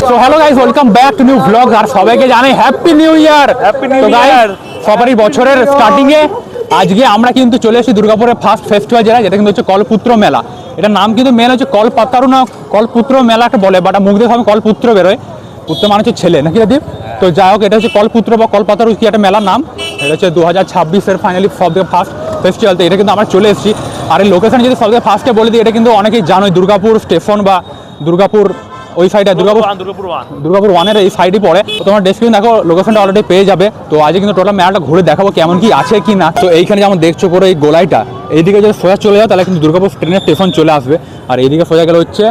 So hello guys, welcome back to new blog. আর সবাইকে জানাই হ্যাপি নিউ ইয়ার। তো গাইস, সবারই বছরের স্টার্টিং এ আজকে আমরা কিন্তু চলে এসেছি দুর্গাপুরের ফার্স্ট ফেস্টিভ্যাল যেটা কিন্তু হচ্ছে কলপুত্র মেলা। এটার নাম কিন্তু মেন হচ্ছে কলপাতারু না কলপুত্র মেলা একটা বলে, বাট মুখ দেখে আমি কলপুত্র বেরোয়, পুত্র মানে হচ্ছে ছেলে নাকি দাদি। তো যাই হোক, এটা হচ্ছে কলপুত্র বা কলপাতারু কি একটা মেলার নাম। এটা হচ্ছে 2026-এর ফাইনালি সবথেকে ফার্স্ট ফেস্টিভ্যাল। তো এটা কিন্তু আমরা চলে এসেছি। আর এই লোকেশন যদি সবথেকে ফার্স্টে বলে দিই, এটা কিন্তু অনেকেই জানোই দুর্গাপুর স্টেশন বা দুর্গাপুর ওই সাইডে দুর্গাপুর 1-এর এই সাইডই পড়ে। তো তোমার ডেসক্রিপশন দেখো, লোকেশনটা অলরেডি পেয়ে যাবে। তো আজকে কিন্তু টোটাল মেলাটা ঘুরে দেখাবো কেমন কি আছে কি না। তো এইখানে যেমন দেখছো পুরো এই গোলাইটা, এইদিকে যদি সোজা চলে যাও তাহলে কিন্তু দুর্গাপুর ট্রেনের স্টেশন চলে আসবে। আর এইদিকে সোজা গেলে হচ্ছে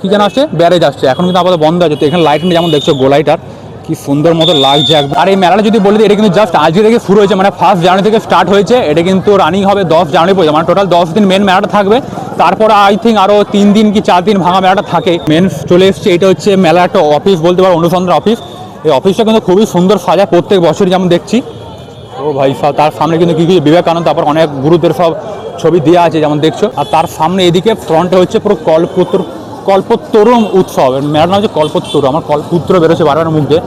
কি যেন আসছে, ব্যারেজ আসছে। এখন কিন্তু আপাতত বন্ধ আছে। তো এখানে লাইট যেমন দেখছো গোলাইটার কি সুন্দর মতো লাগছে একদম। আর এই মেলাটা যদি বলি, এটা কিন্তু জাস্ট আজকে থেকে শুরু হয়েছে, মানে 1 জানুয়ারি থেকে স্টার্ট হয়েছে। এটা কিন্তু রানিং হবে 10 জানুয়ারি পর্যন্ত, মানে টোটাল 10 দিন মেন মেলাটা থাকবে। তারপর আই থিঙ্ক আরও 3 দিন কি 4 দিন ভাঙা মেলাটা থাকে। মেন চলে এসছে, এটা হচ্ছে মেলা একটা অফিস বলতে পারো, অনুসন্ধান অফিস। এই অফিসটা কিন্তু খুবই সুন্দর সাজা প্রত্যেক বছর যেমন দেখছি। ও ভাই সব, তার সামনে কিন্তু কি বিবেকানন্দ, তারপর অনেক গুরুদের সব ছবি দেওয়া আছে যেমন দেখছো। আর তার সামনে এদিকে ফ্রন্টে হচ্ছে পুরো কল্পতরু উৎসব। মেলার নাম হচ্ছে কল্পতরু। আমার কল্পপুত্র বেরোচ্ছে বারবার মুখ দিয়ে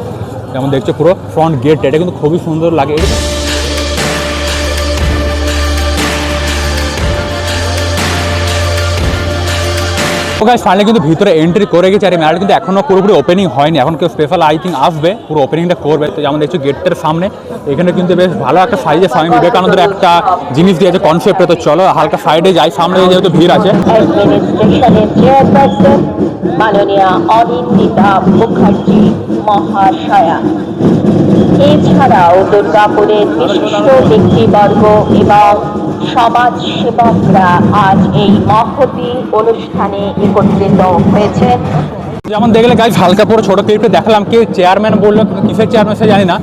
যেমন দেখছো। পুরো ফ্রন্ট গেট এটা কিন্তু খুবই সুন্দর লাগে। ফাইনালি কিন্তু ভিতরে এন্ট্রি করে গেছে। আর এই মেলাটা কিন্তু এখনো পুরোপুরি ওপেনিং হয়নি, এখন কেউ স্পেশাল আই থিঙ্ক আসবে, পুরো ওপেনিংটা করবে। তো যেমন দেখছো গেটের সামনে এখানে কিন্তু বেশ ভালো একটা সাইজে স্বামী বিবেকানন্দের একটা জিনিস দিয়েছে কনসেপ্টে। তো চলো হালকা সাইডে যাই, সামনে যেহেতু ভিড় আছে। মাননীয়া অনিন্দিতা মুখার্জি মহাশয়া, এছাড়াও দুর্গাপুরের বিশিষ্ট ব্যক্তিবর্গ এবং সমাজ সেবকরা আজ এই মহতী অনুষ্ঠানে একত্রিত হয়েছে। যেমন দেখলে গাইজ হালকা পুরো ছোটো ক্লিপটা দেখালাম। কে চেয়ারম্যান বললো, কিসের চেয়ারম্যান সে জানি না।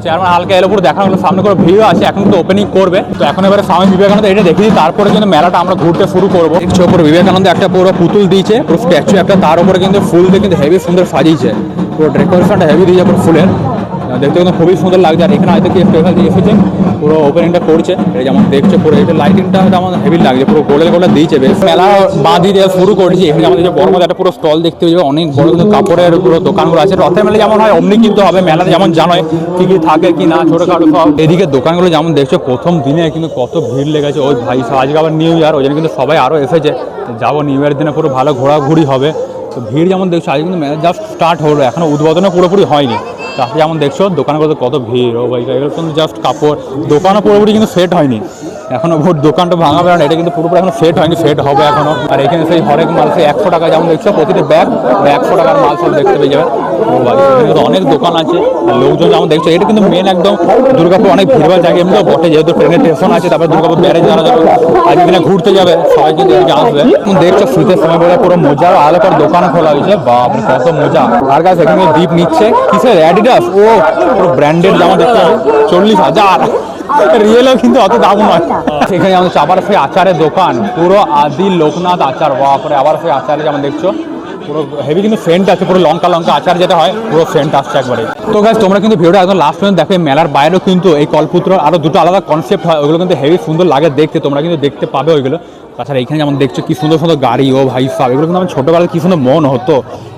চেয়ারম্যান হালকা এলো পুরো দেখানো হলো, সামনে করে ভিড়ও আছে। এখন তো ওপেনিং করবে। তো এখন এবারে স্বামী বিবেকানন্দ এটা দেখেছি, তারপরে কিন্তু মেলাটা আমরা ঘুরতে শুরু করবো। দেখছো পুরো বিবেকানন্দ একটা পুরো পুতুল দিয়েছে, পুরো স্ট্যাচু একটা, তার উপরে কিন্তু ফুল দিয়ে কিন্তু হেভি সুন্দর সাজিয়েছে। পুরো ডেকোরেশনটা হেভি দিয়েছে পুরো ফুলের, দেখতে কিন্তু খুবই সুন্দর লাগছে। আর এখানে হয়তো কি স্পেশাল দিয়ে এসেছে, পুরো ওপেনিংটা করছে। এই যেমন দেখছো পুরো এটা লাইটিংটা যেমন হেভি লাগছে, পুরো গোল্ডেন গোল্ডেন দিয়েছে। বেশ মেলা বাঁধিয়ে দেওয়া শুরু করেছি। এখানে আমাদের যে বড় মধ্যে একটা পুরো স্টল দেখতে পেয়ে যাবে, অনেক বড় কিন্তু কাপড়ের পুরো দোকানগুলো আছে। রথের মেলা যেমন হয় অমনি কিন্তু হবে মেলাতে, যেমন জানোই কি কি থাকে কি না ছোটোখাটো সব। এদিকে দোকানগুলো যেমন দেখছো প্রথম দিনে কিন্তু কত ভিড় লেগেছে। ওই ভাই আজকে আবার নিউ ইয়ার, ওই জন্য কিন্তু সবাই আরও এসেছে। যাবো নিউ ইয়ারের দিনে পুরো ভালো ঘোরাঘুরি হবে। তো ভিড় যেমন দেখছো আজকে কিন্তু মেলা জাস্ট স্টার্ট হলো, এখনও উদ্বোধনও পুরোপুরি হয়নি। তাতে যেমন দেখছো দোকানগুলোতে কত ভিড়। ও ভাই এগুলো কিন্তু জাস্ট কাপড় দোকানও পুরোপুরি কিন্তু সেট হয়নি এখনো। দোকানটা ভাঙা বেড়ানো, এটা কিন্তু পুরোপুরি এখনো সেট হয়নি, সেট হবে এখনো। আর এখানে সেই হরেক মাল সেই 100 টাকা যেমন দেখছো, প্রতিটি ব্যাগ 100 টাকার মাল সব দেখতে পেয়ে যাবে। ও ভাই এখানে অনেক দোকান আছে, আর লোকজন যেমন দেখছো। এটা কিন্তু মেন একদম দুর্গাপুর অনেক ভিড়ভাড় জায়গা এমনিও বটে, যেহেতু ট্রেনের স্টেশন আছে। তারপর দুর্গাপুর ব্যারেজ যারা যারা আজকে দিনে ঘুরতে যাবে সবাই কিন্তু এদিকে আসবে। দেখছো শীতের সময় বলে পুরো মোজা আলাদার দোকান খোলা হয়েছে, বাপরে কত মোজা। আর কাছে এখানে ডিপ নিচ্ছে কিসের অ্যাডিডাস, ও পুরো ব্র্যান্ডেড যেমন দেখতে হবে 40,000। রিয়েলও কিন্তু অত দাম নয়। সেখানে আমাদের আবার সেই আচারের দোকান, পুরো আদি লোকনাথ আচার, বাপরে আবার সেই আচারে যেমন দেখছো পুরো হেভি কিন্তু সেন্ট আছে, পুরো লঙ্কা লঙ্কা আচার যেটা হয় পুরো সেন্ট আসছে একবারে। তো গাইস তোমরা কিন্তু ভিডিওটা একদম লাস্ট পর্যন্ত দেখো। মেলার বাইরেও কিন্তু এই কলপুত্র আরও দুটো আলাদা কনসেপ্ট হয়, ওইগুলো কিন্তু হেভি সুন্দর লাগে দেখতে, তোমরা কিন্তু দেখতে পাবে ওইগুলো। তাছাড়া এখানে যেমন দেখছো কি সুন্দর সুন্দর গাড়ি, ও ভাই সব এগুলো কিন্তু আমার ছোটোবেলায় কি সুন্দর মন হতো।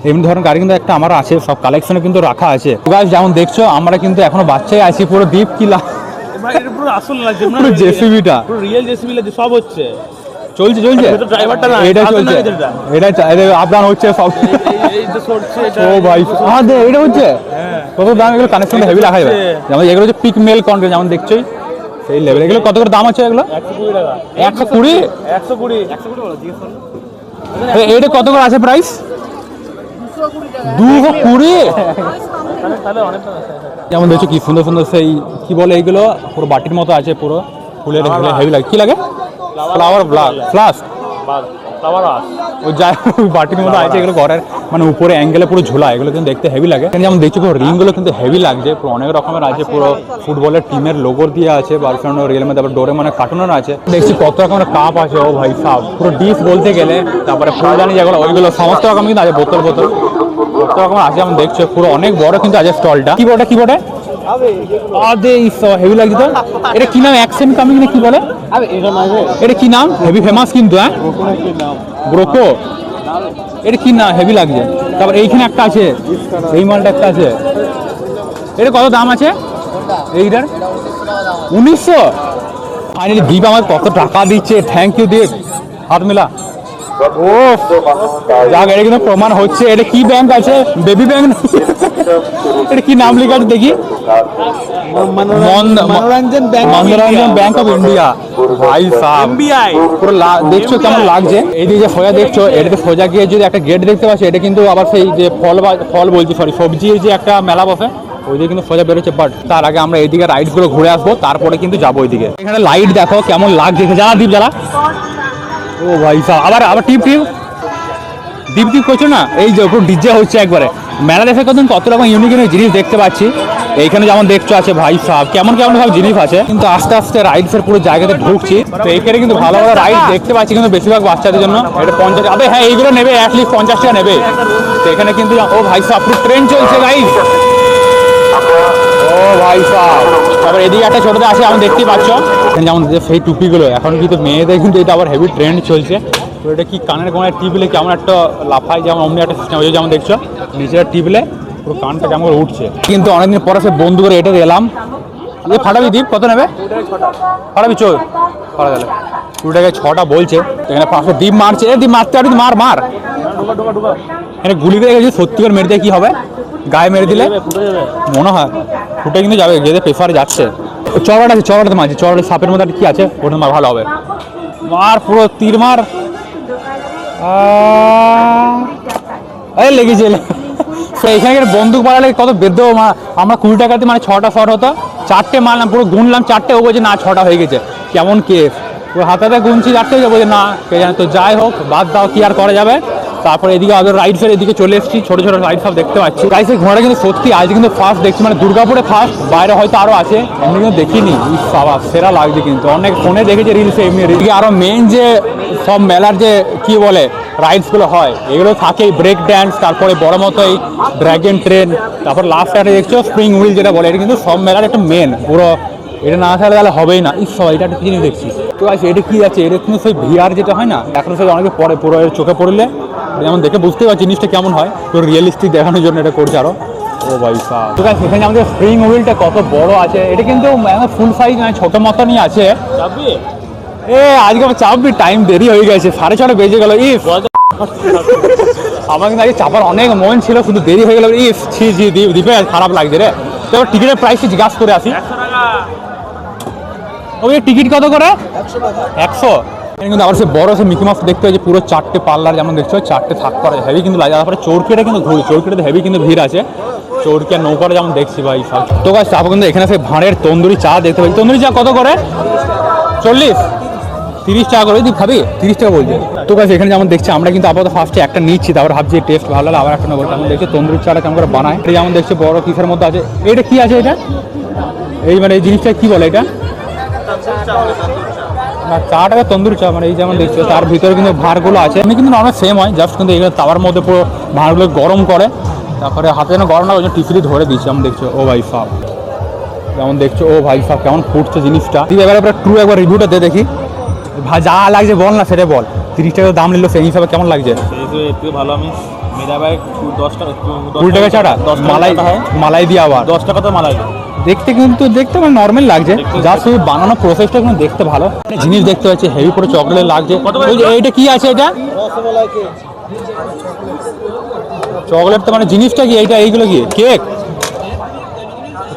এমনি ধরনের গাড়ি কিন্তু একটা আমার আছে, সব কালেকশনে কিন্তু রাখা আছে। গাইস যেমন দেখছো আমরা কিন্তু এখনো বাচ্চাই আছি, পুরো ডিপ কিলা পুরো আসল লাগছে, পুরো জেসিবিটা পুরো রিয়েল জেসিবি লাগছে, সব হচ্ছে চলছে ড্রাইভারটা না, এটা চলছে, এটা আপডাউন হচ্ছে সব। ও ভাই হ্যাঁ এটা হচ্ছে কত দাম, এগুলো কানেকশন হেভি রাখা যাবে। যেমন এগুলো হচ্ছে পিক মেল কন্ট্রোল যেমন দেখছোই সেই লেভেল। এগুলো কত করে দাম আছে এগুলো? 120 এটা কত করে আছে প্রাইস? 220। যেমন দেখছো কি সুন্দর সুন্দর সেই কি বলে এইগুলো, পুরো বাটির মতো আছে, পুরো ফুলের হেভি লাগে। কি লাগে? ফ্লাওয়ার ফ্লাস্ক, ওই যা বাটির মতো আছে। এগুলো ঘরের মানে উপরে অ্যাঙ্গেলে পুরো ঝোলা, এগুলো কিন্তু দেখতে হেভি লাগে। যেমন দেখছো পুরো রিংগুলো কিন্তু হেভি লাগছে, পুরো অনেক রকমের আছে। পুরো ফুটবলের টিমের লোগো দিয়ে আছে, বার্সেলোনা রিয়েল মধ্যে, তারপর ডোরেমনের কার্টুনের আছে। দেখছি কত রকমের কাপ আছে, ও ভাই সাব পুরো ডিশ বলতে গেলে। তারপরে ফুলদানি যেগুলো ওইগুলো সমস্ত রকম কিন্তু আছে, বোতল বোতল কত রকম আছে। যেমন দেখছো পুরো অনেক বড় কিন্তু আছে স্টলটা। কি বটে কি বটে আদে হেভি লাগছে তো। এটা কি নাম, অ্যাকশন কামিং না কি বলে? এটা কি নাম? হেভি ফেমাস কিন্তু, হ্যাঁ ব্রোকো। এটা কি না হেভি লাগছে। তারপর এইখানে একটা আছে, এই মালটা একটা আছে। এটা কত দাম আছে এইটার? 1900। ফাইনালি দীপ আমার কত টাকা দিচ্ছে, থ্যাংক ইউ দীপ, হাত মেলা। ও যাক, এটা কিন্তু প্রমাণ হচ্ছে। এটা কি ব্যাংক আছে? Baby bank? এটা কি নাম লেখা আছে দেখি? Manoranjan bank, Manoranjan bank of India. ভাই সাহেব MBI পুরো দেখছো কেমন লাগছে? এই যে সোজা দেখছো, এটাতে সোজা গিয়ে যদি একটা গেট দেখতে পাচ্ছি, এটা কিন্তু আবার সেই যে ফল বলছি সরি সবজির যে একটা মেলা বসে, ওইদিকে কিন্তু সোজা বেরোচ্ছে। বাট তার আগে আমরা এইদিকে রাইডস গুলো ঘুরে আসবো, তারপরে কিন্তু যাবো ওইদিকে। এখানে লাইট দেখো কেমন লাগছে, জ্বালা দীপ জ্বালা। ও ভাই সাহেব, আবার টিপ টিপ দীপ দীপ করছো না? এই যে পুরো ডিজে হচ্ছে একবারে। মেলা দেখে কত রকম ইউনিক ইউনিক জিনিস দেখতে পাচ্ছি। এইখানে যেমন দেখছো আছে ভাই সাহেব কেমন কেমন সব জিনিস আছে। কিন্তু আস্তে আস্তে রাইডস এর পুরো জায়গাতে ঢুকছি, তো এইখানে কিন্তু ভালো ভালো রাইড দেখতে পাচ্ছি, কিন্তু বেশিরভাগ বাচ্চাদের জন্য। এটা 50, আবে হ্যাঁ এইগুলো নেবে অ্যাটলিস্ট 50 টাকা নেবে। তো এখানে কিন্তু ও ভাই সাহেব পুরো ট্রেন চলছে গাইস। ও ভাই সাহেব, তারপর এদিকে একটা ছোটদের আছে, আমি দেখতেই পাচ্ছ। যেমন সেই টুপিগুলো এখন কিন্তু মেয়েদের কিন্তু এটা আবার হেভি ট্রেন্ড চলছে। তো এটা কি কানের কোনায় টিপলে কেমন একটা লাফায়, যেমন অমনি একটা সিস্টেম হয়েছে। যেমন দেখছো নিচের টিপলে পুরো কানটা কেমন করে উঠছে। কিন্তু অনেকদিন পরে সে বন্ধু করে এটা এলাম। এ ফাটাবি দীপ, কত নেবে? ফাটাবি চোর ফাটা গেলে 2 টাকায় 6টা বলছে। এখানে 500 ডিপ মারছে। এ ডিপ মারতে পারবি? মার। এখানে গুলি করে গেছে, সত্যি করে মেরে দিয়ে কি হবে? গায়ে মেরে দিলে মনে হয় ফুটে কিন্তু যাবে, যেতে প্রেফারে যাচ্ছে। চড়াটা আছে, চড়াটাতে মারছে। চড়াটা সাপের মধ্যে কি আছে, ওটা মার ভালো হবে। মার পুরো তীর মার। লেগেছে। এখানে বন্দুক মারালে কত বেদ্য। আমরা 20 টাকাতে মানে 6টা শট হতো, 4টে মারলাম, পুরো গুনলাম 4টে, ও বলছে না 6টা হয়ে গেছে। কেমন কেস, ওই হাতে গুনছি 4টে, বলছে না কে জানে। তো যাই হোক, বাদ দাও, কি আর করা যাবে। তারপরে এদিকে আবার রাইডসের এদিকে চলে এসেছি, ছোট ছোট রাইড সব দেখতে পাচ্ছি। গাইস এই ঘোড়াটা কিন্তু সত্যি আজ কিন্তু ফার্স্ট দেখছি, মানে দুর্গাপুরে ফার্স্ট, বাইরে হয়তো আরো আছে, এমনি কিন্তু দেখিনি। বাবা সেরা লাগছে কিন্তু, অনেক ফোনে দেখেছি রিলসে, এমনি আরো মেন যে সব মেলার যে কি বলে রাইডসগুলো হয়, এগুলো থাকে ব্রেক ড্যান্স, তারপরে বড় মতো এই ড্র্যাগন ট্রেন, তারপর লাস্ট একটা দেখছো স্প্রিং হুইল যেটা বলে, এটা কিন্তু সব মেলার একটা মেন। পুরো এটা না থাকলে তাহলে হবেই না। সবাই এটা একটা জিনিস দেখছি তো আছে। এটা কি আছে? এটা কিন্তু সেই ভিআর যেটা হয় না, এখন সেই অনেকে পরে পুরো চোখে পড়লে যেমন দেখে বুঝতে পারছি জিনিসটা কেমন হয়, পুরো রিয়েলিস্টিক দেখানোর জন্য এটা করছে আরো। ও ভাই সাহেব, তো গাইস এখানে আমাদের স্প্রিং হুইলটা কত বড় আছে। এটা কিন্তু ফুল সাইজ নয়, ছোট মতনই আছে। আজকে আমার চাপবি, টাইম দেরি হয়ে গেছে, 6:30 বেজে গেল। আমার কিন্তু আগে চাপার অনেক মন ছিল, শুধু দেরি হয়ে গেল। দ্বীপে খারাপ লাগছে রে। তো টিকিটের প্রাইসটা জিজ্ঞাসা করে আসি। ওই টিকিট কত করে? 100। কিন্তু আবার সে বড় সে মিকি মাউস দেখতে হয় যে পুরো 4টে পার্লার, যেমন দেখছো 4টে থাক করে হেভি কিন্তু লাগে। তারপরে চৌরকিটা কিন্তু ঘুরি, চৌরকিটাতে হেভি কিন্তু ভিড় আছে। চৌরকি আর নৌকাটা যেমন দেখছি ভাই সব। তো গাছ তারপর কিন্তু এখানে সে ভাঁড়ের তন্দুরি চা দেখতে পাচ্ছি। তন্দুরি চা কত করে? 40, 30 টাকা করে। তুই খাবি? 30 টাকা বলছে। তো গাছ এখানে যেমন দেখছি, আমরা কিন্তু আপাতত ফার্স্টে একটা নিচ্ছি, তারপর ভাবছি টেস্ট ভালো লাগে আবার একটা নেবো। তেমন দেখছি তন্দুরি চাটা কেমন করে বানায়। এটা যেমন দেখছি বড় কিসের মধ্যে আছে। এটা কি আছে? এটা এই মানে এই জিনিসটা কি বলে? এটা না, চাটাকে তন্দুরি চা, মানে এই যেমন দেখছো তার ভিতরে কিন্তু ভাঁড়গুলো আছে। এমনি কিন্তু নর্মাল সেম হয়, জাস্ট কিন্তু এগুলো তাওয়ার মধ্যে পুরো ভাঁড়গুলো গরম করে, তারপরে হাতে যেন গরম না ওই জন্য টিফিনি ধরে দিচ্ছে। যেমন দেখছো ও ভাই সাহেব, যেমন দেখছো ও ভাই সাহেব কেমন ফুটছে জিনিসটা। তুই এবার ট্রু একবার রিভিউটা দে দেখি, যা লাগছে বল না, সেটা বল। 30 টাকা দাম নিল, সেই হিসাবে কেমন লাগছে? ভালো। আমি মেরা ভাই 10 টাকা 20 টাকা চাটা মালাই দিয়ে আবার 10 টাকা তো মালাই। দেখতে কিন্তু দেখতে মানে নর্মাল লাগছে, যা শুধু বানানো প্রসেসটা কিন্তু দেখতে ভালো। জিনিস দেখতে পাচ্ছি হেভি পুরো চকলেট লাগছে। এইটা কি আছে? এটা চকলেট তো মানে জিনিসটা কি? এইগুলো কি কেক?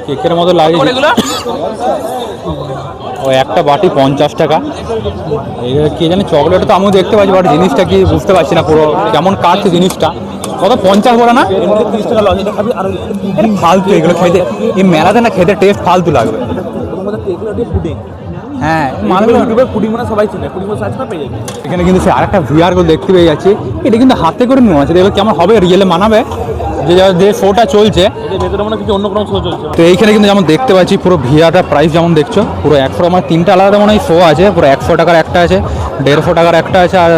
কেকের মতো লাগে। ও একটা বাটি 50 টাকা। এইগুলো কি জানি চকলেট তো আমিও দেখতে পাচ্ছি, বাট জিনিসটা কি বুঝতে পারছি না পুরো কেমন কাটছে জিনিসটা। কত 50 বলে না? 30 টাকা লজ। এটা খাবি আর ফালতু এগুলো খেতে, এই মেলাতে না খেতে টেস্ট ফালতু লাগবে। হ্যাঁ ইউটিউবে পুডিং মানে সবাই চিনে, পুডিং সার্চ করে পেয়ে যাবে। এখানে কিন্তু সে আরেকটা ভিআর গুলো দেখতে পেয়ে যাচ্ছি। এটা কিন্তু হাতে করে নিয়ে আছে, দেখবে কেমন হবে, রিয়েলে মানাবে যে শোটা চলছে। ভেতরে মনে কিছু অন্য কোনো শো চলছে। তো এইখানে কিন্তু যেমন দেখতে পাচ্ছি পুরো ভিআরটা প্রাইস যেমন দেখছো পুরো 100, আমার 3টা আলাদা মনে হয় শো আছে। পুরো 100 টাকার একটা আছে, 150 টাকার একটা আছে, আর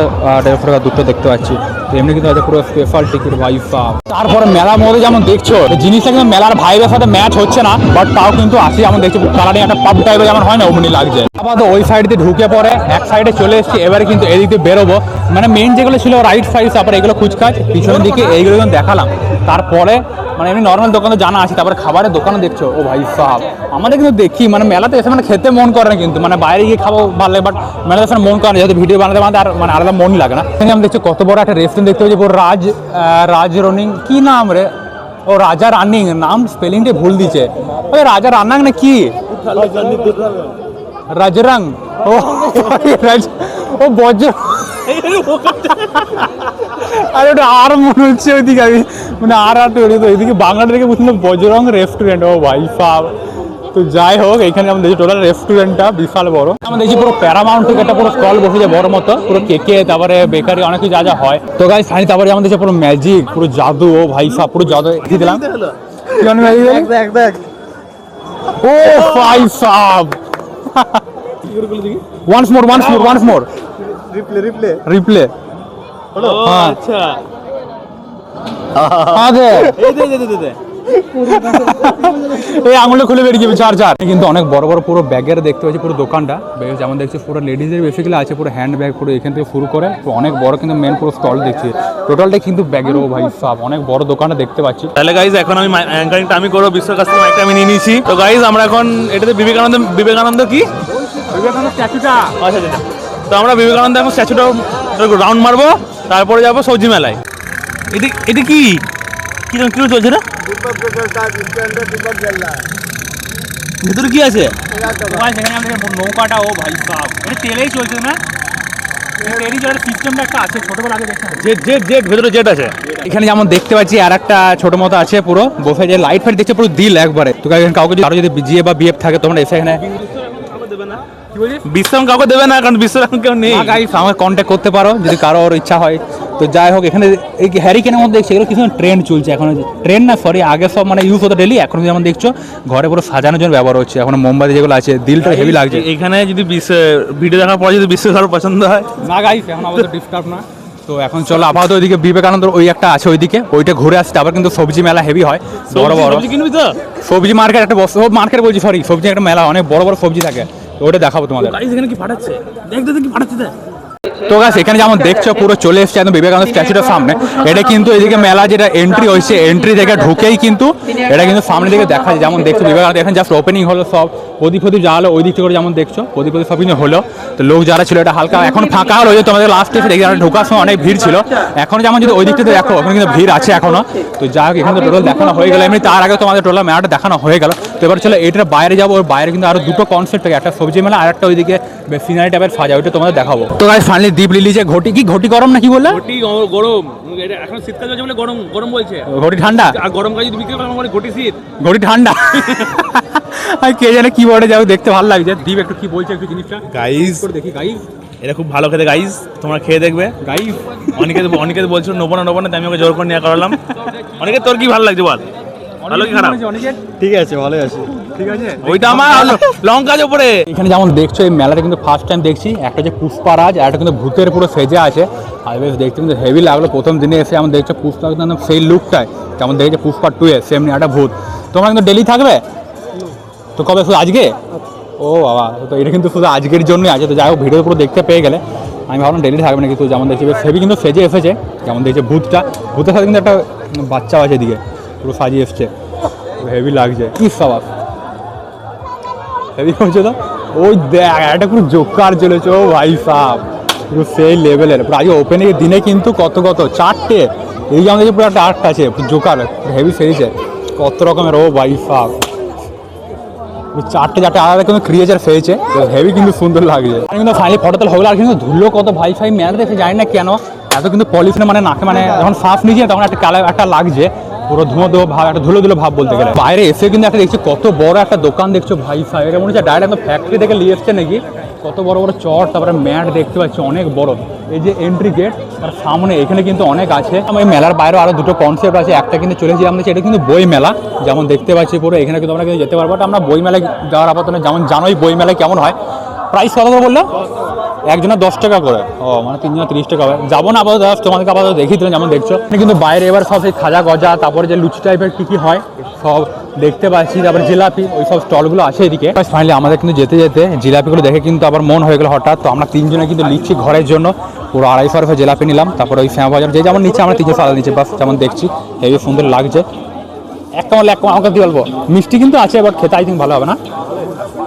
150 টাকার দুটো দেখতে পাচ্ছি। তো এমনি কিন্তু আছে পুরো স্পেশাল টিকিট ভাই সাব। তারপরে মেলার মধ্যে যেমন দেখছো জিনিসটা কিন্তু মেলার ভাইবের সাথে ম্যাচ হচ্ছে না, বাট তাও কিন্তু আসি যেমন দেখছি কালারিং একটা পাব টাইপের যেমন হয় না অমনি লাগছে। আবার তো ওই সাইড দিয়ে ঢুকে পড়ে এক সাইডে চলে এসেছি, এবারে কিন্তু এদিক দিয়ে বেরোবো, মানে মেন যেগুলো ছিল রাইট সাইড, তারপরে এগুলো কুচকাচ পিছনের দিকে এইগুলো যখন দেখালাম, তারপরে মানে এমনি নর্মাল দোকানে জানা আছে, তারপরে খাবারের দোকানে দেখছো ও ভাই সাব। আমাদের কিন্তু দেখি মানে মেলাতে এসে মানে খেতে মন করে না, কিন্তু মানে বাইরে গিয়ে খাবো ভালো লাগে, বাট মেলাতে এসে মন করে না, যেহেতু ভিডিও বানাতে বানাতে আর মানে আলাদা মনই লাগে না। এখানে আমি দেখছি কত বড় একটা রেস্টুরেন্ট দেখতে পাচ্ছি, পুরো রাজ রনিং কি নাম রে, ও রাজা রানিং নাম, স্পেলিংটা ভুল দিচ্ছে, ওই রাজা রান্নাং না কি রাজরাং, ও ও বজ্র, আরে ওটা আর মনে হচ্ছে ওইদিকে আমি মানে আর ওইদিকে বাংলাটা দেখে বুঝলাম বজরং রেস্টুরেন্ট, ও ভাই সাব। তো যাই হোক এখানে আমরা দেখছি টোটাল রেস্টুরেন্টটা বিশাল বড়, আমরা দেখছি পুরো প্যারামাউন্ট থেকে একটা পুরো স্টল বসেছে বড় মতো, পুরো কেকে তারপরে বেকারি অনেক কিছু যা যা হয়। তো গাইস ফাইনালি তারপরে আমাদের দেখছি পুরো ম্যাজিক, পুরো জাদু, ও ভাই সাব পুরো জাদু দিয়ে দিলাম। ও ভাই সাব, ওয়ান্স মোর রিপ্লে আচ্ছা এই আঙুলে খুলে বেরিয়ে যাবে চার। কিন্তু অনেক বড় বড় পুরো ব্যাগের দেখতে পাচ্ছি পুরো দোকানটা, যেমন দেখছি পুরো লেডিজের বেসিক্যালি আছে, পুরো হ্যান্ড ব্যাগ পুরো এখান থেকে শুরু করে তো অনেক বড় কিন্তু মেন পুরো স্টল দেখছি টোটালটা কিন্তু ব্যাগের, ও ভাই সব অনেক বড় দোকানটা দেখতে পাচ্ছি। তাহলে গাইজ এখন আমি অ্যাঙ্কারিংটা আমি করবো, বিশ্বের কাছ থেকে মাইকটা আমি নিয়ে নিয়েছি। তো গাইজ আমরা এখন এটাতে বিবেকানন্দ কি স্ট্যাচুটা, আচ্ছা আচ্ছা, তো আমরা বিবেকানন্দ এখন স্ট্যাচুটা রাউন্ড মারবো, তারপরে যাবো সবজি মেলায়। এটা কি কি চলছে না ভেতরে কি আছে নৌকাটা, ও ভাই সাব এটা তেলেই চলছে না, তেলই চলার সিস্টেমটা একটা আছে ছোটবেলা আগে দেখতে জেট ভেতরে জেট আছে। এখানে যেমন দেখতে পাচ্ছি আর একটা ছোট মতো আছে, পুরো বসে যে লাইট ফাইট দেখছে পুরো দিল একবারে। তো কাউকে যদি আরো যদি জিএ বা বিএফ থাকে তোমরা এসে এখানে বিশ্রাম কাউকে দেবে না, কারণ বিশ্রাম কেউ নেই। গাইস আমাকে কন্ট্যাক্ট করতে পারো যদি কারো ওর ইচ্ছা হয়। তো যাই হোক এখানে এই হ্যারিকেনের মধ্যে দেখছি এগুলো কিছু ট্রেন্ড চলছে এখন, ট্রেন না সরি আগে সব মানে ইউজ হতো ডেলি, এখন যেমন দেখছো ঘরে পুরো সাজানোর জন্য ব্যবহার হচ্ছে, এখন মোমবাতি যেগুলো আছে দিলটা হেভি লাগছে। এখানে যদি ভিডিও দেখার পরে যদি বিশ্বের কারো পছন্দ হয় না গাইস এখন আমাদের ডিস্টার্ব না। তো এখন চলো আপাতত ওইদিকে বিবেকানন্দ ওই একটা আছে ওইদিকে, ওইটা ঘুরে আসছে। আবার কিন্তু সবজি মেলা হেভি হয়, বড় বড় কিনবি তো সবজি মার্কেট একটা মার্কেট বলছি সরি সবজি একটা মেলা, অনেক বড় বড় সবজি থাকে, তো ওটা দেখাবো তোমাদের। গাইস এখানে কি ফাটাচ্ছে, দেখ কি ফাটাচ্ছে দেখ। তো গাছ এখানে যেমন দেখছো পুরো চলে এসছে একদম বিবেকানন্দ স্ট্যাচুটার সামনে। এটা কিন্তু এদিকে মেলা যেটা এন্ট্রি হয়েছে, এন্ট্রি থেকে ঢুকেই কিন্তু এটা কিন্তু সামনে দিকে দেখা যায়। যেমন দেখছো বিবেকানন্দ এখানে জাস্ট ওপেনিং হলো, সব প্রদীপ জ্বালো ওই দিক থেকে যেমন দেখছো প্রদীপ সব কিছু হলো। তো লোক যারা ছিল এটা হালকা এখন ফাঁকা হলো, যে তোমাদের লাস্ট এসে দেখি ঢোকার সময় অনেক ভিড় ছিল, এখন যেমন যদি ওই দিকটাতে দেখো ওখানে কিন্তু ভিড় আছে এখনো। তো যাই হোক এখানে তো টোটাল দেখানো হয়ে গেল, এমনি তার আগে তোমাদের টোটাল মেলাটা দেখানো হয়ে গেল। তো এবার চলো এটার বাইরে যাবো, ওর বাইরে কিন্তু আরো দুটো কনসেপ্ট থাকে, একটা সবজি মেলা আর একটা ওইদিকে সিনারি টাইপের সাজা, ওইটা তোমাদের দেখাবো। তো গাইস ফাইনালি দীপ লিলি যে ঘটি কি ঘটি গরম না কি বললে, ঘটি গরম, এটা এখন শীতকাল চলছে বলে গরম গরম বলছে, ঘটি ঠান্ডা আর গরম কাজ যদি বিক্রি করা মানে ঘটি শীত ঘটি ঠান্ডা আর কে জানে কি বলে যাও, দেখতে ভালো লাগছে। দীপ একটু কি বলছে একটু জিনিসটা গাইস করে দেখি। গাইস এটা খুব ভালো খেতে গাইস, তোমরা খেয়ে দেখবে। গাইস অনেকে বলছিল নেবো না আমি ওকে জোর করে নিয়ে করালাম। অনেকে তোর কি ভালো লাগছে বল, ভালো কি খারাপ? ঠিক আছে ভালো আছে, ঠিক আছে ওইটা আমার লঙ্কার উপরে। এখানে যেমন দেখছো এই মেলাটা কিন্তু ফার্স্ট টাইম দেখছি, একটা যে পুষ্পারাজ আর একটা কিন্তু ভূতের পুরো সেজে আছে, আর বেশ দেখতে কিন্তু হেভি লাগলো। প্রথম দিনে এসে যেমন দেখছো পুষ্পা কিন্তু সেই লুকটায় যেমন দেখছে পুষ্পা 2 এ সেমনি একটা ভূত। তোমরা কিন্তু ডেলি থাকবে তো কবে, শুধু আজকে? ও বাবা, তো এটা কিন্তু শুধু আজকের জন্যই আছে। তো যাই হোক ভিডিও পুরো দেখতে পেয়ে গেলে, আমি ভাবলাম ডেলি থাকবে না, কিন্তু যেমন দেখছি বেশ হেভি কিন্তু সেজে এসেছে। যেমন দেখছে ভূতের সাথে কিন্তু একটা বাচ্চা আছে এদিকে পুরো সাজিয়ে এসছে, হেভি লাগছে। কি সবাস হেভি হচ্ছে তো, ওই দেখ একটা পুরো জোকার চলেছে, ও ভাই সাব পুরো সেই লেভেলের। পুরো আজকে ওপেনিং এর দিনে কিন্তু কত 4টে, এই যেমন দেখছি পুরো একটা আর্টটা আছে জোকার হেভি সেজেছে কত রকমের, ও ভাই সাব 4টে আলাদা কিন্তু ক্রিয়েচার ফেয়েছে, তো হেভি কিন্তু সুন্দর লাগছে। কিন্তু ফাইনালি ফটো তোলা হলো, আর কিন্তু ধুলো কত ভাই ফাই মেলা দেখে জানি না কেন এত কিন্তু পলিউশনে মানে নাকে মানে যখন শ্বাস নিয়েছে তখন একটা কালো একটা লাগছে, পুরো ধুলো ভাব, একটা ধুলো ভাব বলতে গেলে। বাইরে এসে কিন্তু একটা দেখছি কত বড় একটা দোকান দেখছো ভাই ফাই, এটা মনে হচ্ছে ডাইরেক্ট একদম ফ্যাক্টরি থেকে নিয়ে এসছে নাকি। কত বড় বড় চট, তারপরে ম্যাট দেখতে পাচ্ছি অনেক বড়। এই যে এন্ট্রি গেট তার সামনে এখানে কিন্তু অনেক আছে। এই মেলার বাইরে আরো দুটো কনসেপ্ট আছে, একটা কিন্তু চলে যাই আমরা, এটা কিন্তু বই মেলা যেমন দেখতে পাচ্ছি পুরো। এখানে কিন্তু আমরা কিন্তু যেতে পারবো, আমরা বই মেলায় যাওয়ার আপাতত যেমন জানোই বই মেলায় কেমন হয়। প্রাইস কত করে বললো? একজনের 10 টাকা করে, ও মানে 3 জনের 30 টাকা হবে। যাবো না আপাতত, তোমাদেরকে আপাতত দেখিয়ে দিলাম যেমন দেখছো। কিন্তু বাইরে এবার সব সেই খাজা গজা, তারপরে যে লুচি টাইপের কী হয় সব দেখতে পাচ্ছি, তারপরে জিলাপি ওই সব স্টলগুলো আছে এদিকে। ফাইনালি আমাদের কিন্তু যেতে যেতে জিলাপিগুলো দেখে কিন্তু আবার মন হয়ে গেল হঠাৎ। তো আমরা 3 জনে কিন্তু নিচ্ছি ঘরের জন্য পুরো 250 রুপে জিলাপি নিলাম। তারপরে ওই শ্যামা বাজার যে যেমন নিচ্ছে আমরা 3 সাদা নিচ্ছি, বাস যেমন দেখছি হেবি সুন্দর লাগছে। এক কামড় আমাকে দিয়ে বলবো মিষ্টি কিন্তু আছে, এবার খেতে আই থিঙ্ক ভালো হবে না।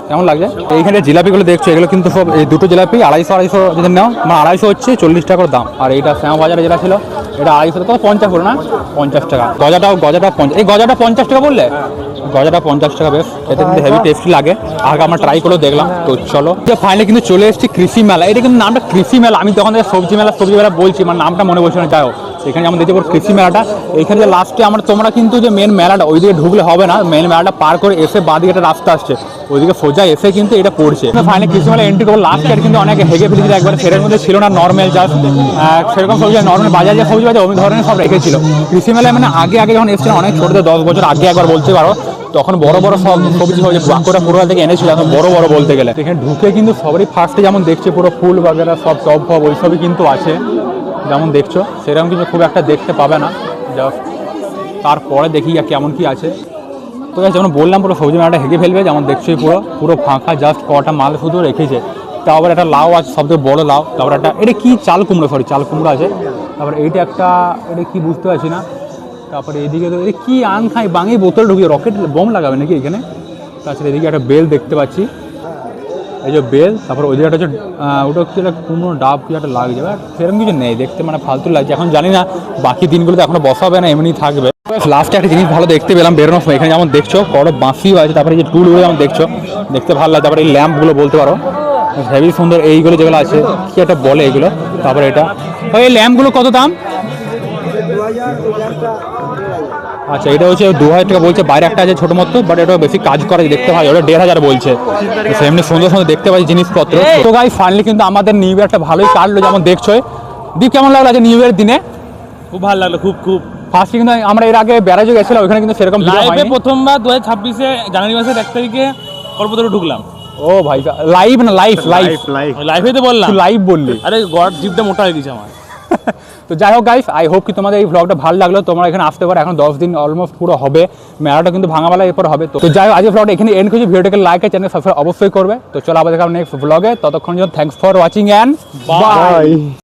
কেমন লাগছে এইখানে জিলাপিগুলো দেখছো, এগুলো কিন্তু সব এই দুটো জিলাপি 250 যদি নাও, আমার 250 হচ্ছে 40 টাকার দাম। আর এইটা শ্যামা বাজারে যেটা ছিল এটা 250 টাকা, 50 করে না 50 টাকা। গজাটা 50, এই গজাটা 50 টাকা বললে, গজাটা 50 টাকা, বেশ এটা কিন্তু হেভি টেস্টি লাগে। আগে আমরা ট্রাই করে দেখলাম। তো চলো ফাইনালি কিন্তু চলে এসেছি কৃষি মেলা। এটা কিন্তু নামটা কৃষি মেলা, আমি তখন থেকে সবজি মেলা বলছি, মানে নামটা মনে বলছি না। যাই হোক এখানে যেমন দেখতে পাবো কৃষি মেলাটা, এইখানে যে লাস্টে আমরা তোমরা কিন্তু যে মেন মেলাটা ওইদিকে ঢুকলে হবে না, মেন মেলাটা পার করে এসে বাদিকে একটা রাস্তা আসছে, ওইদিকে সোজা এসে কিন্তু এটা পড়ছে। ফাইনালি কৃষি মেলা এন্ট্রি করবো। লাস্ট ইয়ার কিন্তু অনেকে হেগে ফেলেছিল একবার, সেটার মধ্যে ছিল না নর্মাল জাস্ট সেরকম সবজি, নর্মাল বাজার যে সবজি বাজার ওই ধরনের সব রেখেছিল। কৃষি মেলায় মানে আগে যখন এসেছিলাম অনেক ছোট, 10 বছর আগে একবার বলতে পারো, তখন বড় বড় সব সবজি সবজি বাঁকুড়া পুরো থেকে এনেছিল, এখন বড় বড় বলতে গেলে। এখানে ঢুকে কিন্তু সবারই ফার্স্টে যেমন দেখছে পুরো ফুল বাগেরা সব টপ ফপ ওই সবই কিন্তু আছে যেমন দেখছো, সেরকম কিছু খুব একটা দেখতে পাবে না। জাস্ট তারপরে দেখি কেমন কি আছে। তো যেমন বললাম পুরো সবজি মেলাটা হেগে ফেলবে, যেমন দেখছোই পুরো ফাঁকা, জাস্ট কটা মাল শুধু রেখেছে। তারপরে একটা লাউ আছে, সবথেকে বড় লাউ। তারপরে একটা এটা কি চাল কুমড়ো আছে। তারপরে এইটা একটা, এটা কি বুঝতে পারছি না। তারপরে এদিকে তো এটা কি আন খাই বাঙি বোতল ঢুকিয়ে রকেট বোম লাগাবে নাকি এখানে। তাছাড়া এদিকে একটা বেল দেখতে পাচ্ছি, এই যে বেল। তারপর ওই জায়গাটা হচ্ছে ওটা হচ্ছে একটা কোনো ডাব কি একটা লাগছে, সেরকম কিছু নেই দেখতে, মানে ফালতু লাগছে। এখন জানি না বাকি দিনগুলোতে এখনো বসাবে না, এমনি থাকবে। লাস্টে একটা জিনিস ভালো দেখতে পেলাম বেরোনোর সময়, এখানে যেমন দেখছো বড় বাঁশিও আছে। তারপরে এই যে টুলগুলো যেমন দেখছো দেখতে ভালো লাগে। তারপরে এই ল্যাম্পগুলো বলতে পারো হেভি সুন্দর, এইগুলো যেগুলো আছে কি একটা বলে এগুলো। তারপরে এটা এই ল্যাম্পগুলো কত দাম? আচ্ছা এটা হচ্ছে 2000 টাকা বলছে। বাইরে একটা আছে ছোটো মতো, বাট এটা বেশি কাজ করে দেখতে হয়, ওটা 1500 বলছে। সেমনি সুন্দর সুন্দর দেখতে পাচ্ছি জিনিসপত্র। তো গাইস ফাইনালি কিন্তু আমাদের নিউ ইয়ারটা ভালোই কাটলো যেমন দেখছো। দীপ কেমন লাগলো আজকে নিউ ইয়ারের দিনে? খুব ভালো লাগলো, খুব খুব। ফার্স্টে কিন্তু আমরা এর আগে ব্যারাজে গেছিলাম, ওখানে কিন্তু সেরকম লাইভে প্রথমবার 2026-এ জানুয়ারি মাসের 1 তারিখে কর্পোরেটরে ঢুকলাম। ও ভাই লাইভ না লাইভ লাইভে তো বললাম, লাইভ বললি। আরে গড জিভটা মোটা হয়ে গেছে আমার। তো যাই হোক গাইস, আই হোপ কি তোমাদের এই ব্লগটা ভালো লাগলো। তোমরা এখানে আসতে পারো, এখন 10 দিন অলমোস্ট পুরো হবে, মেলাটা কিন্তু ভাঙাবেলা এরপর হবে। তো যাই হোক আজকে ব্লগটা এখানে এন্ড করছি। ভিডিওটাকে লাইক আর চ্যানেল সাবস্ক্রাইব অবশ্যই করবে। তো চলো আবার দেখা নেক্সট ব্লগে, ততক্ষণ জন্য thanks for watching and by.